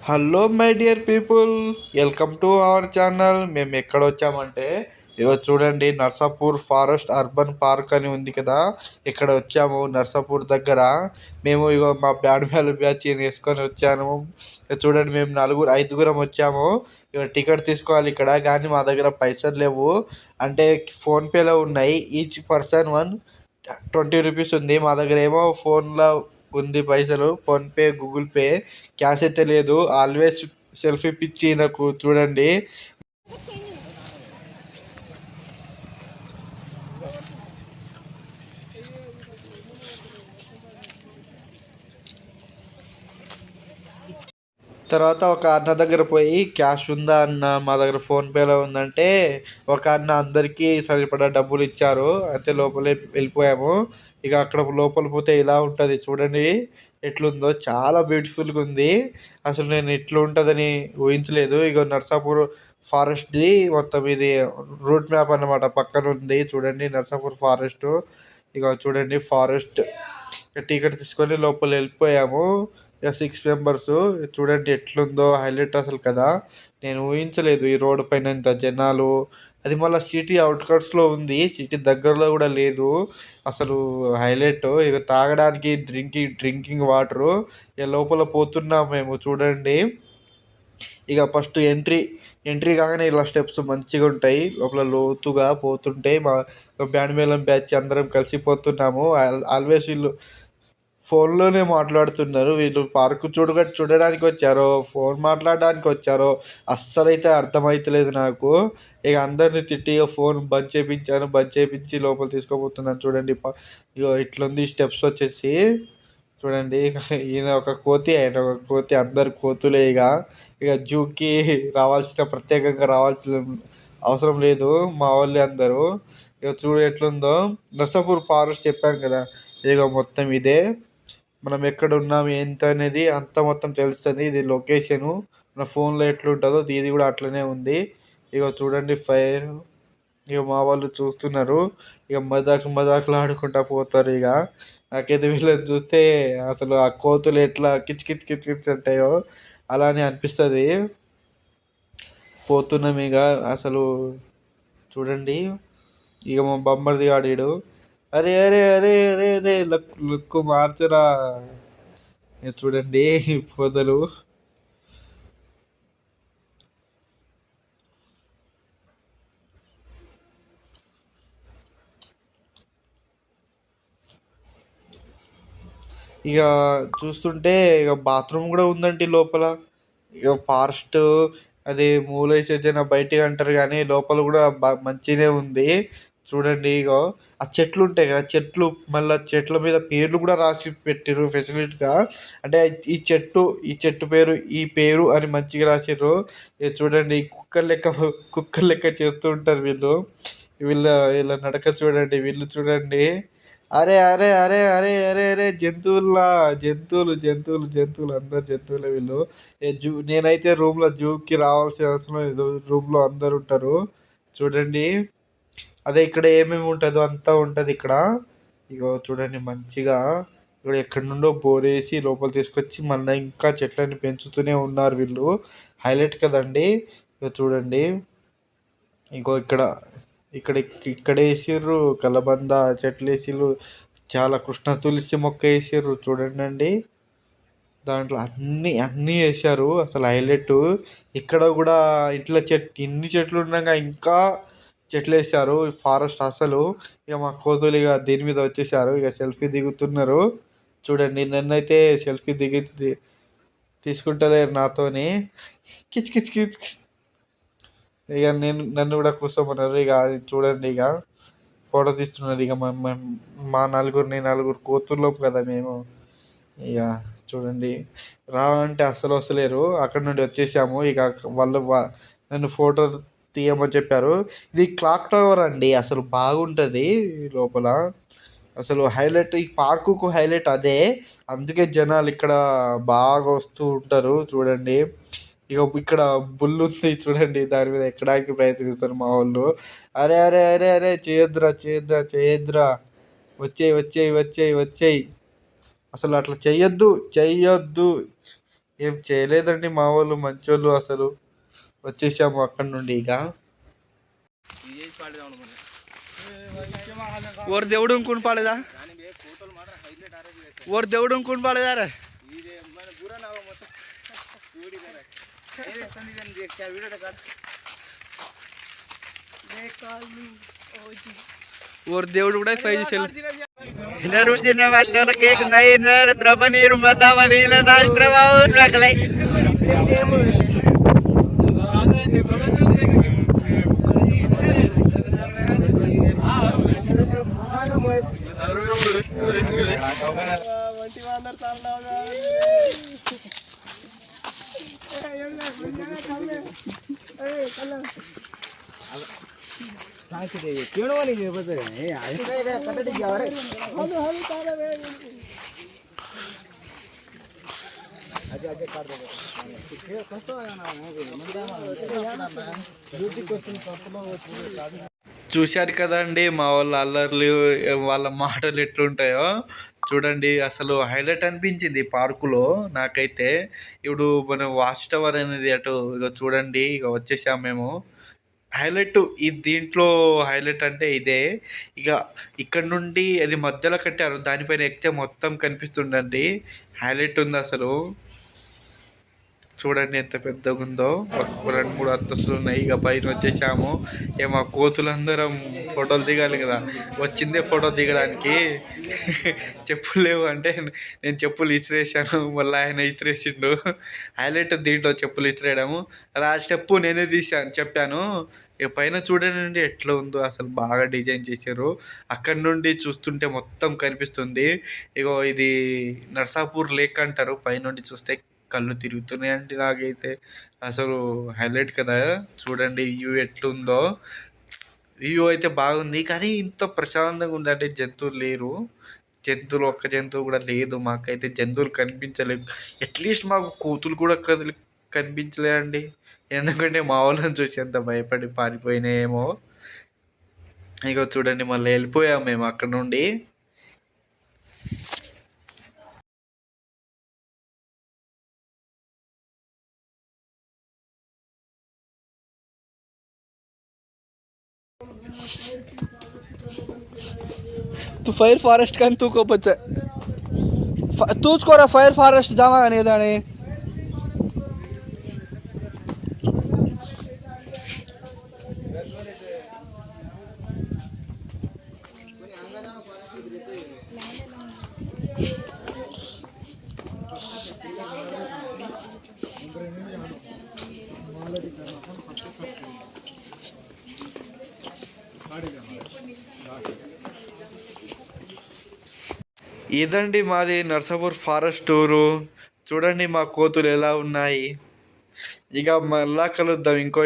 Hello my dear people, welcome to our channel. మేము ఎక్కడ వచ్చామంటే ఇగో చూడండి, నర్సాపూర్ ఫారెస్ట్ అర్బన్ పార్క్ అని ఉంది కదా, ఇక్కడ వచ్చాము. నర్సాపూర్ దగ్గర మేము ఇగో మా బ్యాండ్ మేళ బ్యాచ్ వేసుకొని వచ్చాను. చూడండి, మేము ఐదుగురం వచ్చాము. ఇక టికెట్ తీసుకోవాలి ఇక్కడ, కానీ మా దగ్గర పైసలు లేవు. అంటే ఫోన్పేలో ఉన్నాయి. ఈచ్ పర్సన్ 120 రూపీస్ ఉంది. మా దగ్గర ఏమో ఫోన్లో ఉంది పైసలు, ఫోన్పే గూగుల్ పే. క్యాష్ అయితే లేదు. ఆల్వేస్ సెల్ఫీ పిచ్చి నాకు. చూడండి, తర్వాత ఒక అన్న దగ్గర పోయి, క్యాష్ ఉందా అన్న, మా దగ్గర ఫోన్పేలో ఉందంటే ఒక అన్న అందరికీ సరిపడా డబ్బులు ఇచ్చారు. అయితే లోపలే వెళ్ళిపోయాము. ఇక అక్కడ లోపల పోతే ఇలా ఉంటుంది. చూడండి ఎట్లుందో, చాలా బ్యూటిఫుల్గా ఉంది. అసలు నేను ఇట్లా ఉంటుందని ఊహించలేదు. ఇక నర్సాపూర్ ఫారెస్ట్ది మొత్తం ఇది రూట్ మ్యాప్ అన్నమాట, పక్కన ఉంది. చూడండి నర్సాపూర్ ఫారెస్ట్. ఇక చూడండి ఫారెస్ట్. టికెట్ తీసుకొని లోపల వెళ్ళిపోయాము. ఇక 6 మెంబర్స్. చూడండి ఎట్లుందో, హైలైట్ అసలు కదా. నేను ఊహించలేదు ఈ రోడ్డు పైన ఇంత జనాలు. అది మళ్ళీ సిటీ అవుట్కట్స్లో ఉంది, సిటీ దగ్గరలో కూడా లేదు. అసలు హైలైట్. ఇక తాగడానికి డ్రింకింగ్ వాటరు. ఇక లోపల పోతున్నాం మేము. చూడండి, ఇక ఫస్ట్ ఎంట్రీ కాగానే ఇలా స్టెప్స్ మంచిగా ఉంటాయి. లోపల లోతుగా పోతుంటే మా బ్యాండ్ మేళం బ్యాచ్ అందరం కలిసిపోతున్నాము. ఆల్వేస్ వీళ్ళు ఫోన్లోనే మాట్లాడుతున్నారు. వీళ్ళు పార్కు చూడడానికి వచ్చారో, ఫోన్ మాట్లాడడానికి వచ్చారో అస్సలైతే అర్థమవుతలేదు నాకు. ఇక అందరిని తిట్టి ఫోన్ బంద్ చేయించి లోపల తీసుకోబోతున్నాను. చూడండి, ఇగో ఇట్లుంది స్టెప్స్ వచ్చేసి. చూడండి, ఈయన ఒక కోతి, ఆయన ఒక కోతి, అందరు కోతులే. ఇక జూకి ప్రత్యేకంగా రావాల్సిన అవసరం లేదు, మా వాళ్ళే అందరూ. ఇక చూడు ఎట్లుందో. నర్సాపూర్ ఫారెస్ట్ చెప్పాను కదా, ఇక మొత్తం ఇదే. మనం ఎక్కడ ఉన్నాం ఎంత అనేది అంత మొత్తం తెలుస్తుంది. ఇది లొకేషను. మన ఫోన్లో ఎట్లుంటుందో ఇది కూడా అట్లనే ఉంది. ఇక చూడండి ఫైర్. ఇక మా వాళ్ళు చూస్తున్నారు. ఇక మజాకులు ఆడుకుంటా పోతారు. ఇక నాకైతే వీళ్ళని చూస్తే అసలు ఆ కోతులు ఎట్లా కిచ్ కిచ్ కిచ్ కిచ్ అంటాయో అలానే అనిపిస్తుంది. పోతున్నాం ఇక. అసలు చూడండి, ఇక మా బొమ్మడిది ఆడాడు. అరే అరే అరే అరే అరే లుక్ మార్చరా. చూడండి పొదలు. ఇక చూస్తుంటే ఇక బాత్రూమ్ కూడా ఉందండి లోపల. ఇక ఫారెస్ట్ అది మూలేసేజన బయటికి అంటారు, కానీ లోపల కూడా మంచిగానే ఉంది. చూడండి, ఇగో ఆ చెట్లు ఉంటాయి కదా, చెట్లు మళ్ళీ చెట్ల మీద పేర్లు కూడా రాసి పెట్టిర్రు ఫెసిలిటీగా. అంటే ఈ చెట్టు పేరు ఈ పేరు అని మంచిగా రాసిర్రు. ఇక చూడండి, కుక్కర్ లెక్క చేస్తూ ఉంటారు వీళ్ళు. వీళ్ళ వీళ్ళ నడక చూడండి, వీళ్ళు చూడండి. అరే అరే అరే అరే అరే అరే జంతువులు అందరు జంతువులే వీళ్ళు. నేనైతే జూకి రావాల్సిన అవసరం లేదు, రూమ్లో అందరు ఉంటారు. చూడండి, అదే ఇక్కడ ఏమేమి ఉంటుందో అంతా ఉంటుంది ఇక్కడ. ఇగో చూడండి మంచిగా. ఇక్కడ ఎక్కడి నుండో బోరేసి లోపల తీసుకొచ్చి మళ్ళీ ఇంకా చెట్లని పెంచుతూనే ఉన్నారు వీళ్ళు. హైలైట్ కదండి. ఇక చూడండి, ఇంకో ఇక్కడ ఇక్కడ ఇక్కడ వేసిర్రు కలబంద చెట్లు వేసిర్రు. చాలా కృష్ణ తులసి మొక్క వేసిర్రు. చూడండి అండి, దాంట్లో అన్నీ వేసారు. అసలు హైలైట్. ఇక్కడ కూడా ఇన్ని చెట్లు ఉండగా ఇంకా చెట్లు వేసారు ఫారెస్ట్ అసలు. ఇక మా కోతులు ఇక దీని మీద వచ్చేసారు. ఇక సెల్ఫీ దిగుతున్నారు. చూడండి, నన్నైతే సెల్ఫీ తీసుకుంటలేరు నాతోని. కిచ్ కిచ్ కిచ్ కిచ్. ఇక నన్ను కూడా కూర్చోమన్నారు. ఇక చూడండి, ఇక ఫోటో తీస్తున్నారు. ఇక మా నలుగురు కూతుర్లోపు కదా మేము. ఇక చూడండి, రావాలంటే అస్సలు వస్తలేరు. అక్కడ నుండి వచ్చేసాము. ఇక వాళ్ళు నన్ను ఫోటో తీయమని చెప్పారు. ఇది క్లాక్ టవర్ అండి, అసలు బాగుంటుంది లోపల. అసలు హైలైట్, ఈ పార్కుకు హైలైట్ అదే. అందుకే జనాలు ఇక్కడ బాగా వస్తూ ఉంటారు. చూడండి, ఇక ఇక్కడ బుల్ ఉంది చూడండి, దాని మీద ఎక్కడానికి ప్రయత్నిస్తారు మా వాళ్ళు. అరే అరే అరే అరే చేయొద్దురా వచ్చేయి. అసలు అట్లా చెయ్యొద్దు. ఏం చేయలేదండి మా వాళ్ళు మంచోళ్ళు అసలు. వచ్చేసాము అక్కడి నుండి ఇక. और देवड़ू कौन पाड़ेदा और देवड़ू कौन पाड़ेदा रे और देवड़ू కూడా ఫైవ్ చేసేలు నరుజిన వాస్తవ కేక్ నైనర్ ద్రవనీర్ మతవనీల రాష్ట్రవావు నకలై చూశారు కదండి మా వాళ్ళ అల్లర్లు, వాళ్ళ మాటలు ఎట్లుంటాయో చూడండి. అసలు హైలైట్ అనిపించింది పార్కులో నాకైతే. ఇప్పుడు మనం వాచ్ టవర్ అనేది అటు ఇక చూడండి, ఇక వచ్చేసాం మేము. హైలైట్ ఈ దీంట్లో హైలైట్ అంటే ఇదే. ఇక ఇక్కడ నుండి అది మధ్యలో కట్టారు, దానిపైన ఎక్కితే మొత్తం కనిపిస్తుండండి. హైలైట్ ఉంది అసలు. చూడండి ఎంత పెద్దగా ఉందో. ఒక 2-3 అంతస్తులు ఉన్నాయి. ఇక పైన వచ్చేసాము. మా కోతులందరం ఫోటోలు దిగాలి కదా, వచ్చిందే ఫోటో దిగడానికి. చెప్పులు లేవు అంటే నేను చెప్పులు ఇసిరేసాను, మళ్ళీ ఆయన ఇసిరేసిండు. హైలైట్ దీంట్లో చెప్పులు ఇసిరేయడము. ఆ స్టెప్పు నేనే చెప్పాను. ఇక పైన చూడండి ఎట్లా ఉందో అసలు, బాగా డిజైన్ చేశారు. అక్కడి నుండి చూస్తుంటే మొత్తం కనిపిస్తుంది. ఇగో ఇది నర్సాపూర్ లేక్ అంటారు. పైనుండి చూస్తే కళ్ళు తిరుగుతున్నాయండి నాకైతే. అసలు హైలైట్ కదా. చూడండి వ్యూ ఎట్లుందో. వ్యూ అయితే బాగుంది, కానీ ఇంత ప్రశాంతంగా ఉందంటే జంతువులు లేరు. ఒక్క జంతువు కూడా లేదు. మాకైతే జంతువులు కనిపించలేదు. అట్లీస్ట్ మాకు కోతులు కూడా కనిపించలేదండి. ఎందుకంటే మా వాళ్ళని చూసి ఎంత భయపడి పారిపోయినాయేమో. ఇక చూడండి మళ్ళీ వెళ్ళిపోయాము మేము అక్కడ నుండి. तू फायर फॉरेस्ट का तू को बच्चा तूच कोरा फायर फॉरेस्ट जावा नहीं दाने ఇదండి మాది నర్సాపూర్ ఫారెస్ట్ టూరు. చూడండి మా కోతులు ఎలా ఉన్నాయి. ఇక మళ్ళా కలుద్దాం ఇంకో